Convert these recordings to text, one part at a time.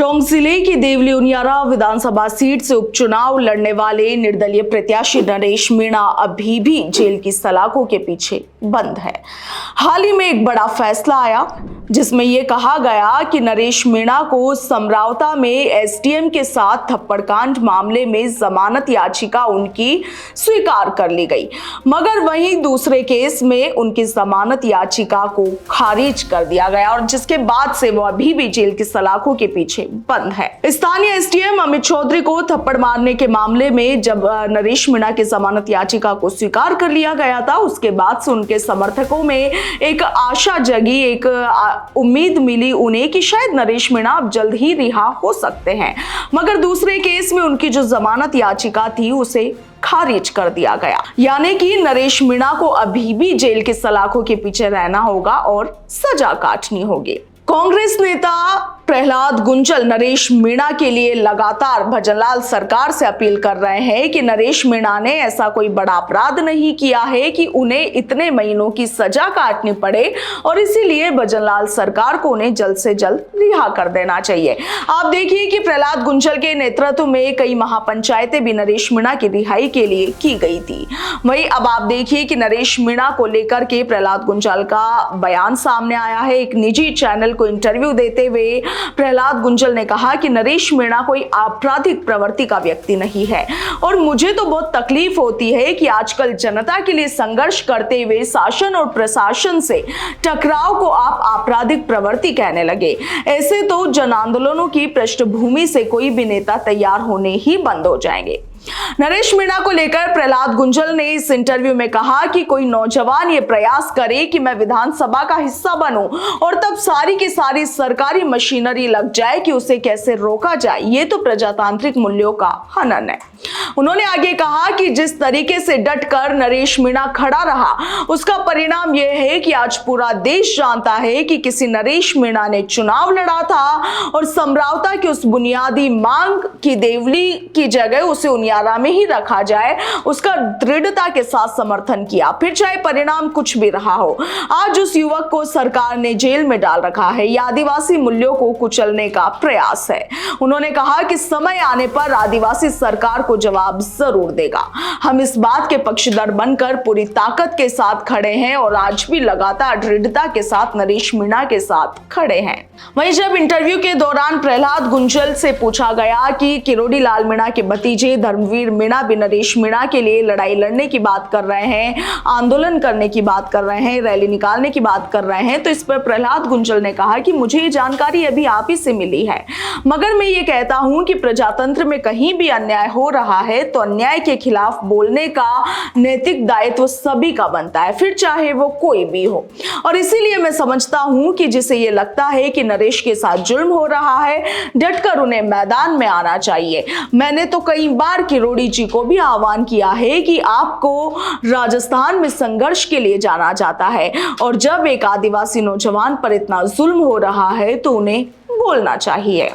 टोंक जिले की देवली उनियारा विधानसभा सीट से उपचुनाव लड़ने वाले निर्दलीय प्रत्याशी नरेश मीणा अभी भी जेल की सलाखों के पीछे बंद है। हाल ही में एक बड़ा फैसला आया जिसमें यह कहा गया कि नरेश मीणा को समरावता में एसडीएम के साथ थप्पड़कांड मामले में जमानत याचिका उनकी स्वीकार कर ली गई, मगर वहीं दूसरे केस में उनकी जमानत याचिका को खारिज कर दिया गया और जिसके बाद से वो अभी भी जेल की सलाखों के पीछे बंद है। स्थानीय एसडीएम अमित चौधरी को थप्पड़ मारने के मामले में जब नरेश मीणा की जमानत याचिका को स्वीकार कर लिया गया था, उसके बाद से उनके समर्थकों में एक आशा जगी, एक उम्मीद मिली उन्हें कि शायद नरेश मीणा अब जल्द ही रिहा हो सकते हैं, मगर दूसरे केस में उनकी जो जमानत याचिका थी उसे खारिज कर दिया गया। यानी कि नरेश मीणा को अभी भी जेल की सलाखों के पीछे रहना होगा और सजा काटनी होगी। कांग्रेस नेता प्रहलाद गुंजल नरेश मीणा के लिए लगातार भजनलाल सरकार से अपील कर रहे हैं कि नरेश मीणा ने ऐसा कोई बड़ा अपराध नहीं किया है कि उन्हें इतने महीनों की सजा काटनी पड़े और इसीलिए भजनलाल सरकार को उन्हें जल्द से जल्द रिहा कर देना चाहिए। आप देखिए कि प्रहलाद गुंजल के नेतृत्व में कई महापंचायतें भी नरेश मीणा की रिहाई के लिए की गई थी। वहीं अब आप देखिए कि नरेश मीणा को लेकर के प्रहलाद गुंजल का बयान सामने आया है। एक निजी चैनल को इंटरव्यू देते हुए प्रहलाद गुंजल ने कहा कि नरेश मीणा कोई आपराधिक प्रवृत्ति का व्यक्ति नहीं है और मुझे तो बहुत तकलीफ होती है कि आजकल जनता के लिए संघर्ष करते हुए शासन और प्रशासन से टकराव को आप आपराधिक प्रवृत्ति कहने लगे। ऐसे तो जन आंदोलनों की पृष्ठभूमि से कोई भी नेता तैयार होने ही बंद हो जाएंगे। नरेश मीणा को लेकर प्रहलाद गुंजल ने इस इंटरव्यू में कहा कि कोई नौजवान ये प्रयास करे कि मैं विधानसभा का हिस्सा बनूं और तब सारी की सारी सरकारी मशीनरी लग जाए कि उसे कैसे रोका जाए, ये तो प्रजातांत्रिक मूल्यों का हनन है। उन्होंने आगे कहा कि जिस तरीके से डटकर नरेश मीणा खड़ा रहा उसका परिणाम यह है कि आज पूरा देश जानता है कि किसी नरेश मीणा ने चुनाव लड़ा था और समरावता की उस बुनियादी मांग की देवली की जगह उसे उनियारा में ही रखा जाए, उसका दृढ़ता के साथ समर्थन किया, फिर चाहे परिणाम कुछ भी रहा हो। आज उस युवक को सरकार ने जेल में डाल रखा है, यह आदिवासी मूल्यों को कुचलने का प्रयास है। उन्होंने कहा कि समय आने पर आदिवासी सरकार को जवाब जरूर देगा। हम इस बात के पक्षधर बनकर पूरी ताकत के साथ खड़े हैं और आज भी लगातार दृढ़ता के साथ नरेश मीणा के साथ खड़े हैं। वहीं जब इंटरव्यू के दौरान प्रहलाद गुंजल से पूछा गया कि किरोड़ी लाल मीणा के भतीजे धर्मवीर मीणा भी नरेश मीणा के लिए लड़ाई लड़ने की बात कर रहे हैं, आंदोलन करने की बात कर रहे हैं, रैली निकालने की बात कर रहे हैं, तो इस पर प्रहलाद गुंजल ने कहा कि मुझे ये जानकारी अभी आप ही से मिली है, मगर मैं ये कहता हूं कि प्रजातंत्र में कहीं भी अन्याय हो रहा है तो अन्याय के खिलाफ बोलने का नैतिक दायित्व सभी का बनता है, फिर चाहे वो कोई भी हो। और इसीलिए मैं समझता हूं कि जिसे ये लगता है कि नरेश के साथ जुल्म हो रहा है, डटकर उन्हें मैदान में आना चाहिए। मैंने तो कई बार किरोड़ी जी को भी आह्वान किया है कि आपको राजस्थान में संघर्ष के लिए जाना जाता है और जब एक आदिवासी नौजवान पर इतना जुल्म हो रहा है तो उन्हें बोलना चाहिए।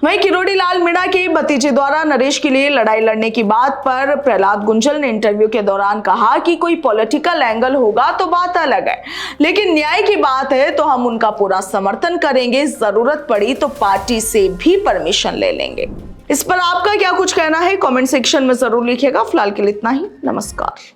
वहीं किरोड़ी लाल मीणा के भतीजे द्वारा नरेश के लिए लड़ाई लड़ने की बात पर प्रहलाद गुंजल ने इंटरव्यू के दौरान कहा कि कोई पॉलिटिकल एंगल होगा तो बात अलग है, लेकिन न्याय की बात है तो हम उनका पूरा समर्थन करेंगे, जरूरत पड़ी तो पार्टी से भी परमिशन ले लेंगे। इस पर आपका क्या कुछ कहना है कमेंट सेक्शन में जरूर लिखिएगा। फिलहाल के लिए इतना ही, नमस्कार।